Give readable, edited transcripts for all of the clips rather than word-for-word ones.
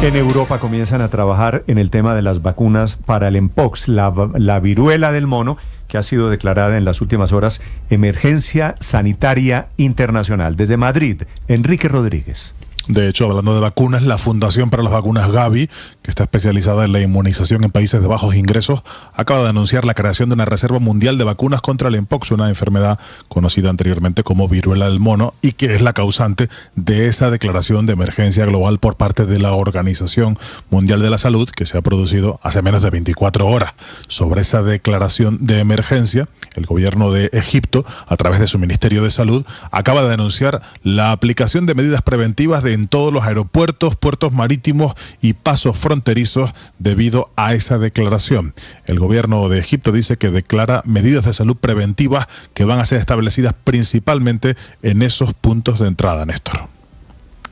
En Europa comienzan a trabajar en el tema de las vacunas para el Mpox, la viruela del mono, que ha sido declarada en las últimas horas emergencia sanitaria internacional. Desde Madrid, Enrique Rodríguez. De hecho, hablando de vacunas, la Fundación para las Vacunas Gavi, que está especializada en la inmunización en países de bajos ingresos, acaba de anunciar la creación de una reserva mundial de vacunas contra el Mpox, una enfermedad conocida anteriormente como viruela del mono y que es la causante de esa declaración de emergencia global por parte de la Organización Mundial de la Salud, que se ha producido hace menos de 24 horas. Sobre esa declaración de emergencia, el gobierno de Egipto, a través de su Ministerio de Salud, acaba de anunciar la aplicación de medidas preventivas en todos los aeropuertos, puertos marítimos y pasos fronterizos debido a esa declaración. El gobierno de Egipto dice que declara medidas de salud preventivas que van a ser establecidas principalmente en esos puntos de entrada, Néstor.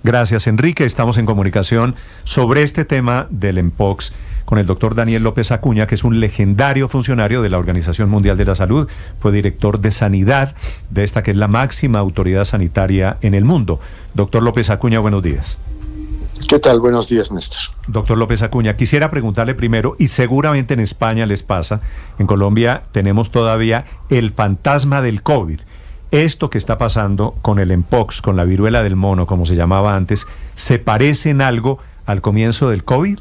Gracias, Enrique. Estamos en comunicación sobre este tema del Mpox con el doctor Daniel López Acuña, que es un legendario funcionario de la Organización Mundial de la Salud. Fue director de Sanidad de esta que es la máxima autoridad sanitaria en el mundo. Doctor López Acuña, buenos días. ¿Qué tal? Buenos días, Néstor. Doctor López Acuña, quisiera preguntarle primero, y seguramente en España les pasa, en Colombia tenemos todavía el fantasma del COVID. Esto que está pasando con el Mpox, con la viruela del mono, como se llamaba antes, ¿se parece en algo al comienzo del COVID?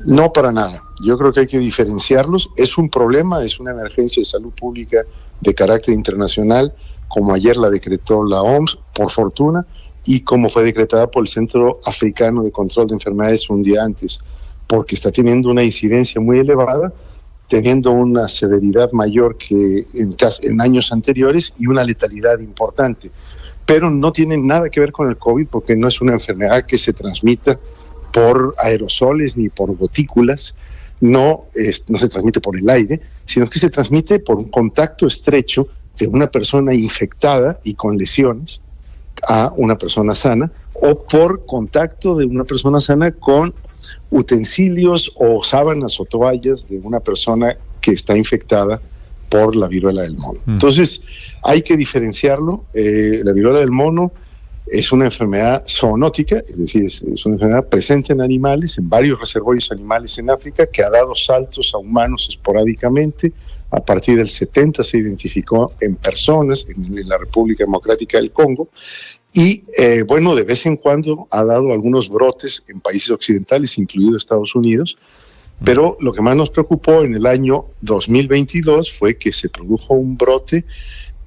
No, para nada. Yo creo que hay que diferenciarlos. Es un problema, es una emergencia de salud pública de carácter internacional, como ayer la decretó la OMS, por fortuna, y como fue decretada por el Centro Africano de Control de Enfermedades un día antes, porque está teniendo una incidencia muy elevada, teniendo una severidad mayor que en años anteriores y una letalidad importante. Pero no tiene nada que ver con el COVID, porque no es una enfermedad que se transmita por aerosoles ni por gotículas, no se transmite por el aire, sino que se transmite por un contacto estrecho de una persona infectada y con lesiones a una persona sana, o por contacto de una persona sana con utensilios o sábanas o toallas de una persona que está infectada por la viruela del mono. Entonces, hay que diferenciarlo. La viruela del mono es una enfermedad zoonótica, es decir, es una enfermedad presente en animales, en varios reservorios animales en África, que ha dado saltos a humanos esporádicamente. A partir del 70 se identificó en personas en la República Democrática del Congo y, de vez en cuando ha dado algunos brotes en países occidentales, incluido Estados Unidos, pero lo que más nos preocupó en el año 2022 fue que se produjo un brote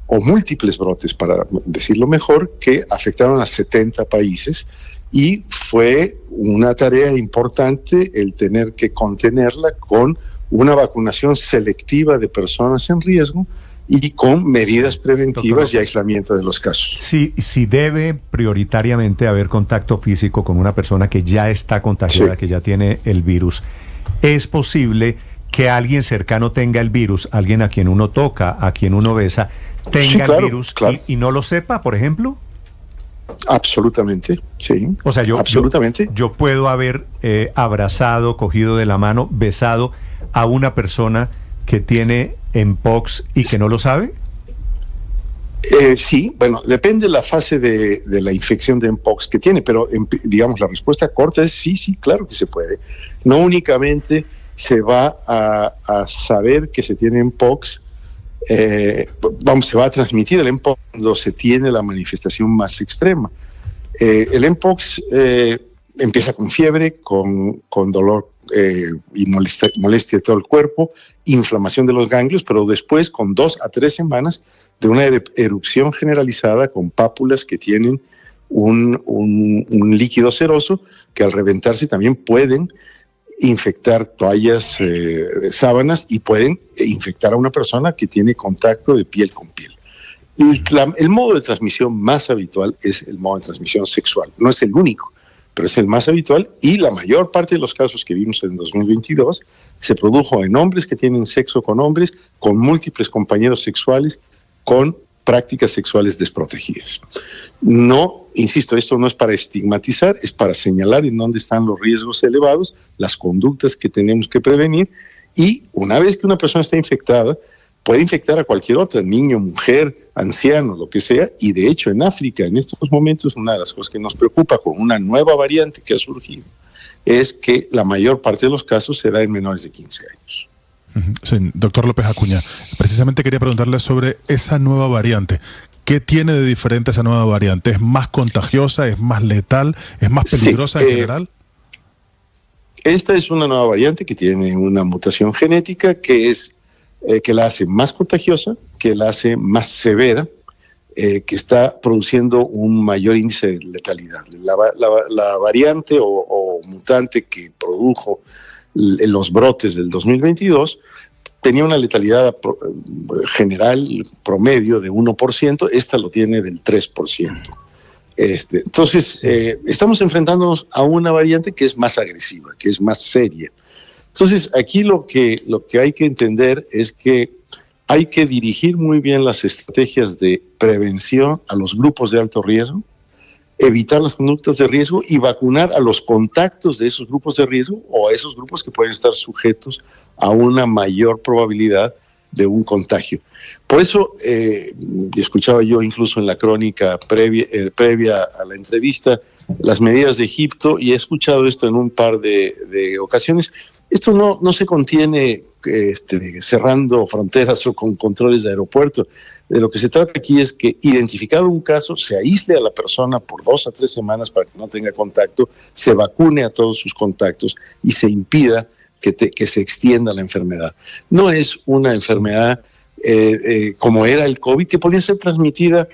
o múltiples brotes, para decirlo mejor, que afectaron a 70 países y fue una tarea importante el tener que contenerla con una vacunación selectiva de personas en riesgo y con medidas preventivas y aislamiento de los casos. Sí debe prioritariamente haber contacto físico con una persona que ya está contagiada, sí, que ya tiene el virus. ¿Es posible que alguien cercano tenga el virus, alguien a quien uno toca, a quien uno besa, tenga el virus claro. Y no lo sepa, por ejemplo? Absolutamente, sí. O sea, absolutamente. Yo puedo haber abrazado, cogido de la mano, besado a una persona que tiene Mpox y que no lo sabe. Sí, bueno, depende de la fase de la infección de Mpox que tiene, pero digamos la respuesta corta es sí, claro que se puede. No únicamente se va a saber que se tiene Mpox, se va a transmitir el Mpox cuando se tiene la manifestación más extrema. El Mpox empieza con fiebre, con dolor y molestia de todo el cuerpo, inflamación de los ganglios, pero después con 2 a 3 semanas de una erupción generalizada con pápulas que tienen un líquido ceroso que al reventarse también pueden infectar toallas, sábanas y pueden infectar a una persona que tiene contacto de piel con piel. Y el modo de transmisión más habitual es el modo de transmisión sexual. No es el único, pero es el más habitual y la mayor parte de los casos que vimos en 2022 se produjo en hombres que tienen sexo con hombres, con múltiples compañeros sexuales, con prácticas sexuales desprotegidas. No, insisto, esto no es para estigmatizar, es para señalar en dónde están los riesgos elevados, las conductas que tenemos que prevenir y una vez que una persona está infectada, puede infectar a cualquier otra, niño, mujer, anciano, lo que sea, y de hecho en África en estos momentos una de las cosas que nos preocupa con una nueva variante que ha surgido es que la mayor parte de los casos se da en menores de 15 años. Sí, doctor López Acuña, precisamente quería preguntarle sobre esa nueva variante. ¿Qué tiene de diferente esa nueva variante? ¿Es más contagiosa, es más letal, es más peligrosa en general? Esta es una nueva variante que tiene una mutación genética que la hace más contagiosa, que la hace más severa, que está produciendo un mayor índice de letalidad. La variante o mutante que produjo los brotes del 2022 tenía una letalidad general promedio de 1%, esta lo tiene del 3%. Entonces, estamos enfrentándonos a una variante que es más agresiva, que es más seria. Entonces, aquí lo que hay que entender es que hay que dirigir muy bien las estrategias de prevención a los grupos de alto riesgo, evitar las conductas de riesgo y vacunar a los contactos de esos grupos de riesgo o a esos grupos que pueden estar sujetos a una mayor probabilidad de un contagio. Por eso, escuchaba yo incluso en la crónica previa a la entrevista las medidas de Egipto, y he escuchado esto en un par de ocasiones. Esto no se contiene cerrando fronteras o con controles de aeropuerto. De lo que se trata aquí es que, identificado un caso, se aísle a la persona por 2 a 3 semanas para que no tenga contacto, se vacune a todos sus contactos y se impida que se extienda la enfermedad. No es una enfermedad como era el COVID, que podía ser transmitida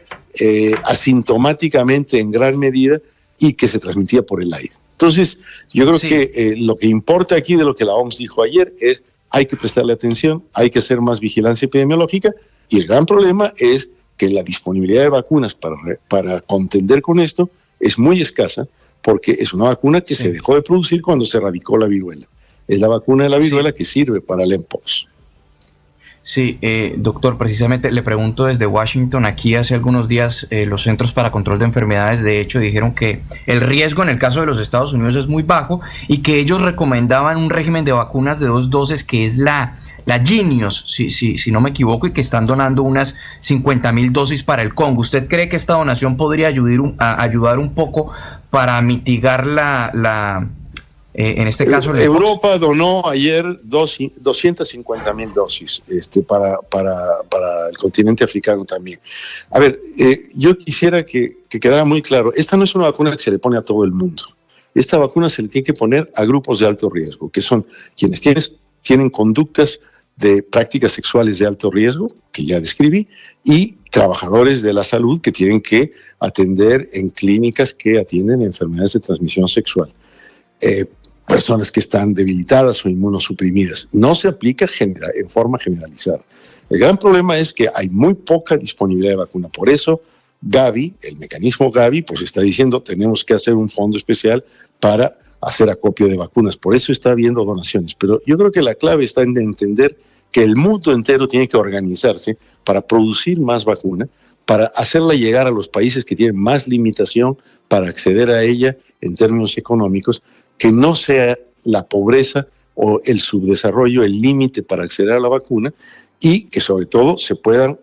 asintomáticamente en gran medida y que se transmitía por el aire. Entonces, yo creo que lo que importa aquí de lo que la OMS dijo ayer es hay que prestarle atención, hay que hacer más vigilancia epidemiológica, y el gran problema es que la disponibilidad de vacunas para contender con esto es muy escasa, porque es una vacuna que se dejó de producir cuando se erradicó la viruela. Es la vacuna de la viruela que sirve para el mpox. Sí, doctor, precisamente le pregunto desde Washington. Aquí hace algunos días los Centros para Control de Enfermedades, de hecho, dijeron que el riesgo en el caso de los Estados Unidos es muy bajo y que ellos recomendaban un régimen de vacunas de 2 dosis, que es la Jynneos, si no me equivoco, y que están donando unas 50,000 dosis para el Congo. ¿Usted cree que esta donación podría ayudar un poco para mitigar en este caso Europa donó ayer 250,000 dosis para el continente africano también. A ver, yo quisiera que quedara muy claro, esta no es una vacuna que se le pone a todo el mundo. Esta vacuna se le tiene que poner a grupos de alto riesgo, que son quienes tienen conductas de prácticas sexuales de alto riesgo, que ya describí, y trabajadores de la salud que tienen que atender en clínicas que atienden enfermedades de transmisión sexual. Personas que están debilitadas o inmunosuprimidas. No se aplica en forma generalizada. El gran problema es que hay muy poca disponibilidad de vacuna. Por eso Gavi, el mecanismo Gavi, pues está diciendo tenemos que hacer un fondo especial para hacer acopio de vacunas. Por eso está habiendo donaciones. Pero yo creo que la clave está en entender que el mundo entero tiene que organizarse para producir más vacuna, para hacerla llegar a los países que tienen más limitación para acceder a ella en términos económicos, que no sea la pobreza o el subdesarrollo el límite para acceder a la vacuna, y que sobre todo se puedan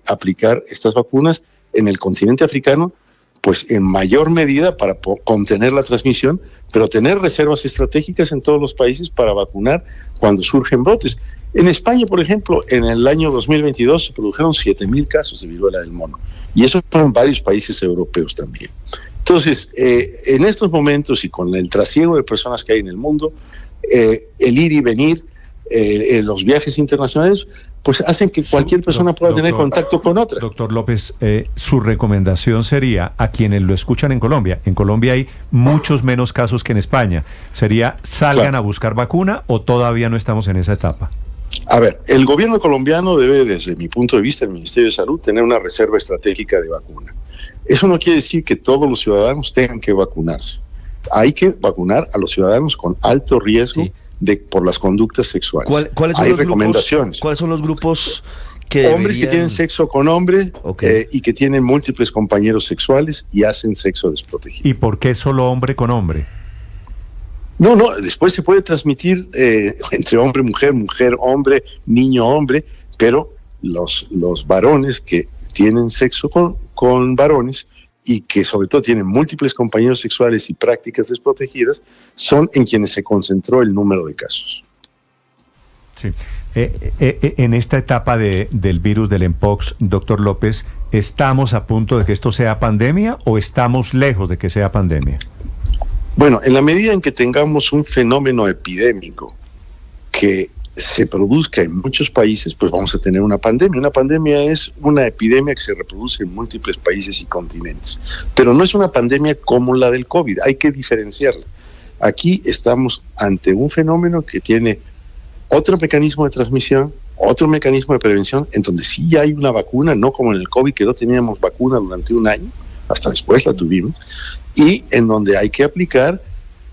aplicar estas vacunas en el continente africano, pues en mayor medida para contener la transmisión, pero tener reservas estratégicas en todos los países para vacunar cuando surgen brotes. En España, por ejemplo, en el año 2022 se produjeron 7,000 casos de viruela del mono, y eso en varios países europeos también. Entonces, en estos momentos y con el trasiego de personas que hay en el mundo, el ir y venir, los viajes internacionales, pues hacen que cualquier persona pueda tener contacto con otra. Doctor López, su recomendación sería a quienes lo escuchan en Colombia. En Colombia hay muchos menos casos que en España. ¿Sería salgan a buscar vacuna o todavía no estamos en esa etapa? A ver, el gobierno colombiano debe, desde mi punto de vista, el Ministerio de Salud, tener una reserva estratégica de vacuna. Eso no quiere decir que todos los ciudadanos tengan que vacunarse. Hay que vacunar a los ciudadanos con alto riesgo por las conductas sexuales. ¿Cuáles son Hay los recomendaciones. ¿Cuáles son los grupos que deberían... Hombres que tienen sexo con hombres y que tienen múltiples compañeros sexuales y hacen sexo desprotegido. ¿Y por qué solo hombre con hombre? No, después se puede transmitir entre hombre, mujer, mujer, hombre, niño, hombre, pero los varones que tienen sexo con varones y que sobre todo tienen múltiples compañeros sexuales y prácticas desprotegidas, son en quienes se concentró el número de casos. Sí. En esta etapa del virus del Mpox, doctor López, ¿estamos a punto de que esto sea pandemia o estamos lejos de que sea pandemia? Bueno, en la medida en que tengamos un fenómeno epidémico que se produzca en muchos países, pues vamos a tener una pandemia. Una pandemia es una epidemia que se reproduce en múltiples países y continentes, pero no es una pandemia como la del COVID, hay que diferenciarla. Aquí estamos ante un fenómeno que tiene otro mecanismo de transmisión, otro mecanismo de prevención, en donde sí hay una vacuna, no como en el COVID, que no teníamos vacuna durante un año, hasta después la tuvimos, y en donde hay que aplicar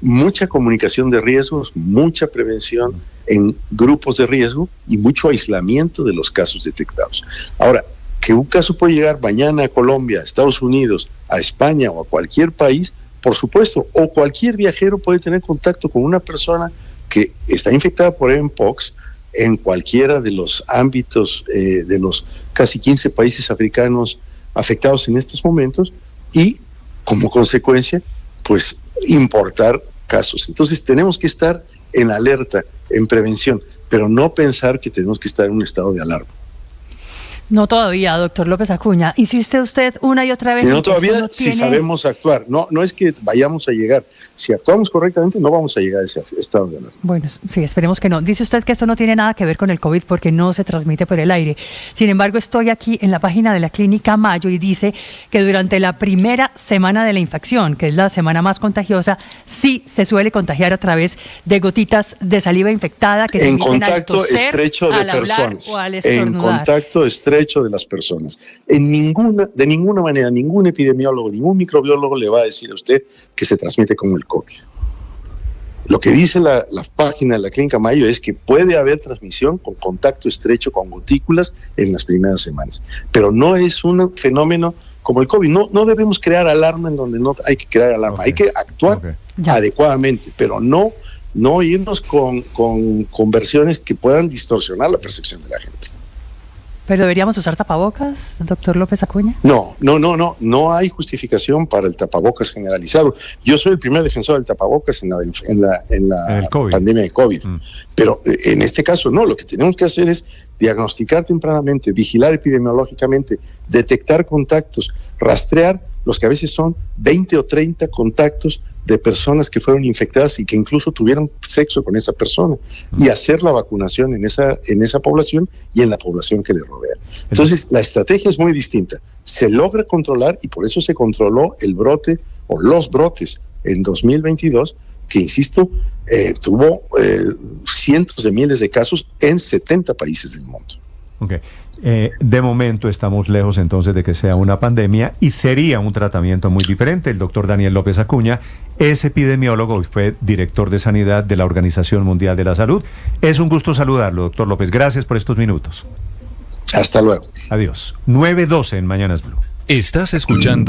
mucha comunicación de riesgos, mucha prevención en grupos de riesgo y mucho aislamiento de los casos detectados. Ahora, que un caso puede llegar mañana a Colombia, a Estados Unidos, a España o a cualquier país, por supuesto, o cualquier viajero puede tener contacto con una persona que está infectada por Mpox en cualquiera de los ámbitos de los casi 15 países africanos afectados en estos momentos y, como consecuencia, pues importar casos. Entonces tenemos que estar en alerta, en prevención, pero no pensar que tenemos que estar en un estado de alarma. No todavía, doctor López Acuña. Insiste usted una y otra vez. Y no todavía si sabemos actuar. No es que vayamos a llegar. Si actuamos correctamente, no vamos a llegar a ese estado de alarma. Bueno, sí, esperemos que no. Dice usted que eso no tiene nada que ver con el COVID porque no se transmite por el aire. Sin embargo, estoy aquí en la página de la Clínica Mayo y dice que durante la primera semana de la infección, que es la semana más contagiosa, sí se suele contagiar a través de gotitas de saliva infectada que se emiten al toser, estrecho de al hablar personas. o al En estornudar. contacto estrecho de las personas. De ninguna manera, ningún epidemiólogo, ningún microbiólogo le va a decir a usted que se transmite como el COVID. Lo que dice la página de la Clínica Mayo es que puede haber transmisión con contacto estrecho con gotículas en las primeras semanas, pero no es un fenómeno como el COVID. No debemos crear alarma en donde no hay que crear alarma. Okay. Hay que actuar adecuadamente, pero no irnos con versiones que puedan distorsionar la percepción de la gente. ¿Pero deberíamos usar tapabocas, doctor López Acuña? No hay justificación para el tapabocas generalizado. Yo soy el primer defensor del tapabocas en la pandemia de COVID. Pero en este caso no, lo que tenemos que hacer es diagnosticar tempranamente, vigilar epidemiológicamente, detectar contactos, rastrear los que a veces son 20 o 30 contactos de personas que fueron infectadas y que incluso tuvieron sexo con esa persona y hacer la vacunación en esa población y en la población que le rodea. Entonces, la estrategia es muy distinta. Se logra controlar y por eso se controló el brote o los brotes en 2022, que, insisto, tuvo cientos de miles de casos en 70 países del mundo. Okay. De momento estamos lejos entonces de que sea una pandemia y sería un tratamiento muy diferente. El doctor Daniel López Acuña es epidemiólogo y fue director de sanidad de la Organización Mundial de la Salud. Es un gusto saludarlo, doctor López. Gracias por estos minutos. Hasta luego. Adiós. 9:12 en Mañanas Blue. Estás escuchando